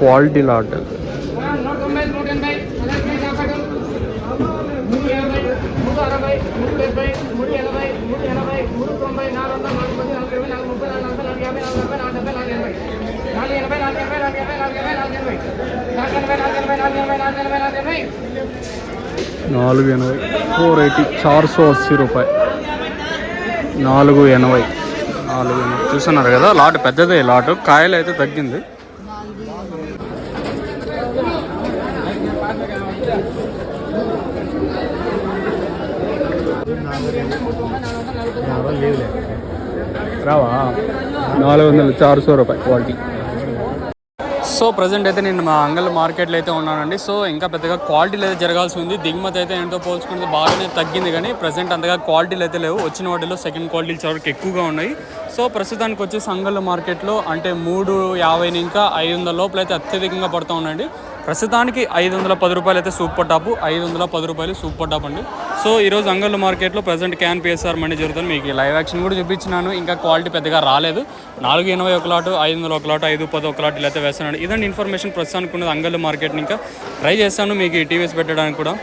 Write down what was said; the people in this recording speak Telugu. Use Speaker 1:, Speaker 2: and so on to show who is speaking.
Speaker 1: Quality lot. నాలుగు 80, 480, 480 రూపాయి. 480. చూస్తున్నారు కదా, లాట్ పెద్దదే. లాట్ కాయలు అయితే తగ్గింది. రావా 400, 400 రూపాయి క్వాలిటీ. సో ప్రజెంట్ అయితే నేను మా అంగల్ మార్కెట్లో అయితే ఉన్నానండి. సో ఇంకా పెద్దగా క్వాలిటీలు అయితే జరగాల్సి ఉంది. దిగుమతి అయితే ఏంటో పోల్చుకుంటే బాగానే తగ్గింది, కానీ ప్రజెంట్ అంతగా క్వాలిటీలు అయితే లేవు. వచ్చిన వాటిలో సెకండ్ క్వాలిటీలు చాలా ఎక్కువగా ఉన్నాయి. సో ప్రస్తుతానికి వచ్చేసి అంగల్ మార్కెట్లో అంటే 350 ఇంకా 500 లోపల అయితే అత్యధికంగా పడుతూ ఉన్నాయండి. ప్రస్తుతానికి 510 రూపాయలు అయితే సూపర్ టాప్, 510 రూపాయలు సూపర్ టాప్ అండి. సో ఈరోజు అంగల్ మార్కెట్లో ప్రజెంట్ క్యాన్ పిఎస్ఆర్ మండి జరుగుతుంది. మీకు లైవ్ యాక్షన్ కూడా చూపించినాను. ఇంకా క్వాలిటీ పెద్దగా రాలేదు. 480 ఒక లాటు, 500 ఒక లాటు, 510 ఒక లాటు ఇలా అయితే వేస్తున్నాను. ఇదండి ఇన్ఫర్మేషన్ ప్రస్తుతానికి ఉన్నది అంగల్ మార్కెట్ని. ఇంకా ట్రై చేస్తాను మీకు ఈ టీవీస్ పెట్టడానికి కూడా.